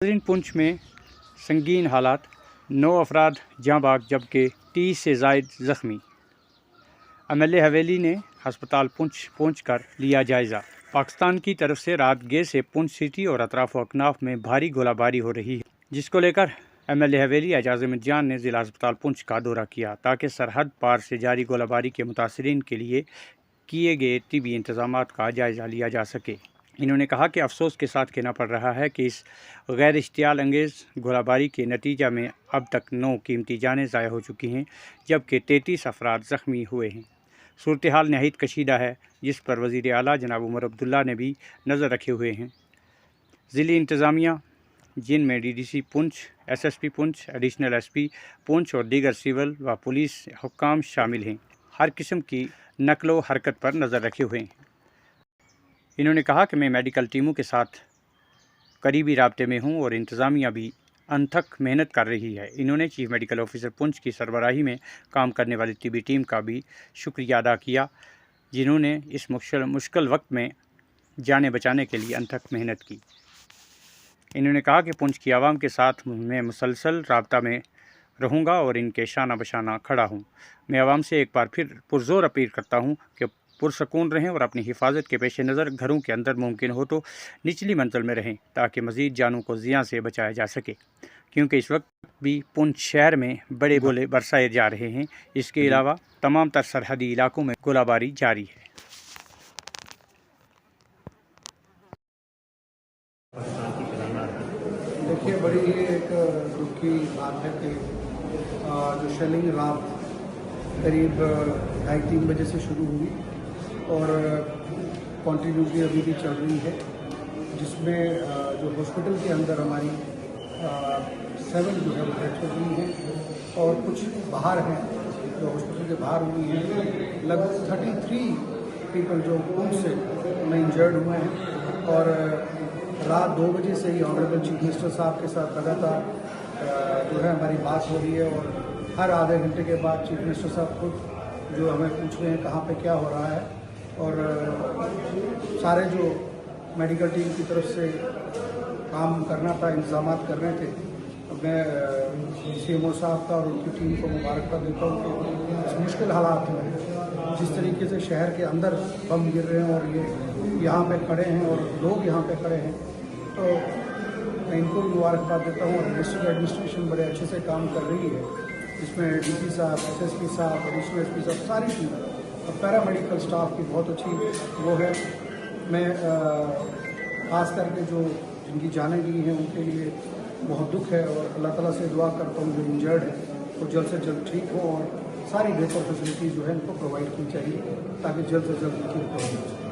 پونچھ میں سنگین حالات، 9 افراد جاں بحق جبکہ 30 سے زائد زخمی۔ MLA حویلی نے ہسپتال پونچھ پہنچ کر لیا جائزہ۔ پاکستان کی طرف سے رات گئے سے پونچھ سٹی اور اطراف و اکناف میں بھاری گولہ باری ہو رہی ہے، جس کو لے کر MLA حویلی اعجاز احمد جان نے ضلع ہسپتال پونچھ کا دورہ کیا تاکہ سرحد پار سے جاری گولہ باری کے متاثرین کے لیے کیے گئے طبی انتظامات کا جائزہ لیا جا سکے۔ انہوں نے کہا کہ افسوس کے ساتھ کہنا پڑ رہا ہے کہ اس غیر اشتعال انگیز گولہ باری کے نتیجہ میں اب تک 9 قیمتی جانیں ضائع ہو چکی ہیں جبکہ 33 افراد زخمی ہوئے ہیں۔ صورتحال نہایت کشیدہ ہے، جس پر وزیر اعلیٰ جناب عمر عبداللہ نے بھی نظر رکھے ہوئے ہیں۔ ضلعی انتظامیہ، جن میں DDC پونچھ، SSP پونچھ، ایڈیشنل SP پونچھ اور دیگر سول و پولیس حکام شامل ہیں، ہر قسم کی نقل و حرکت پر نظر رکھے ہوئے ہیں۔ انہوں نے کہا کہ میں میڈیکل ٹیموں کے ساتھ قریبی رابطے میں ہوں اور انتظامیہ بھی انتھک محنت کر رہی ہے۔ انہوں نے چیف میڈیکل آفیسر پونچھ کی سربراہی میں کام کرنے والی طبی ٹیم کا بھی شکریہ ادا کیا، جنہوں نے اس مشکل وقت میں جانیں بچانے کے لیے انتھک محنت کی۔ انہوں نے کہا کہ پونچھ کی عوام کے ساتھ میں مسلسل رابطہ میں رہوں گا اور ان کے شانہ بشانہ کھڑا ہوں۔ میں عوام سے ایک بار پھر پرزور اپیل کرتا ہوں کہ پرسکون رہیں اور اپنی حفاظت کے پیش نظر گھروں کے اندر ممکن ہو تو نچلی منزل میں رہیں تاکہ مزید جانوں کو زیاں سے بچایا جا سکے، کیونکہ اس وقت بھی پونچھ شہر میں بڑے گولے برسائے جا رہے ہیں۔ اس کے علاوہ تمام تر سرحدی علاقوں میں گولہ باری جاری ہے۔ دیکھیے، بڑی ایک دکھ کی بات ہے کہ جو شیلنگ رات قریب 2:30-3 بجے سے شروع ہوئی اور کنٹینیوٹی ابھی بھی چل رہی ہے، جس میں جو ہاسپٹل کے اندر ہماری 7 جو ہے وہ ڈیتھ ہو گئی ہیں اور کچھ باہر ہیں جو ہاسپٹل کے باہر ہوئی ہیں۔ لگ بھگ 33 پیپل جو پونچھ سے میں انجرڈ ہوئے ہیں اور رات 2 بجے سے ہی آنریبل چیف منسٹر صاحب کے ساتھ لگاتار جو ہے ہماری بات ہو رہی ہے اور ہر آدھے گھنٹے کے بعد چیف منسٹر صاحب خود جو ہمیں پوچھ رہے ہیں کہاں پہ کیا ہو رہا ہے، اور سارے جو میڈیکل ٹیم کی طرف سے کام کرنا تھا، انتظامات کرنے تھے، میں CMO صاحب کا اور ان کی ٹیم کو مبارکباد دیتا ہوں کہ اس مشکل حالات میں جس طریقے سے شہر کے اندر بم گر رہے ہیں اور یہ یہاں پہ کھڑے ہیں اور لوگ یہاں پہ کھڑے ہیں، تو میں ان کو بھی مبارکباد دیتا ہوں۔ اور ڈسٹرکٹ ایڈمنسٹریشن بڑے اچھے سے کام کر رہی ہے، اس میں DC صاحب، SSP صاحب، ایڈیشنل SP صاحب، ساری ٹیم اور پیرا میڈیکل اسٹاف کی بہت اچھی وہ ہے۔ میں خاص کر کے جو جن کی جانیں گئی ہیں ان کے لیے بہت دکھ ہے اور اللہ تعالیٰ سے دعا کرتا ہوں جو انجرڈ ہے وہ جلد سے جلد ٹھیک ہو اور ساری بہتر فیسلٹیز جو ہے ان کو پرووائڈ کی چاہیے تاکہ جلد سے جلد ان کی ریکوری ہو سکے۔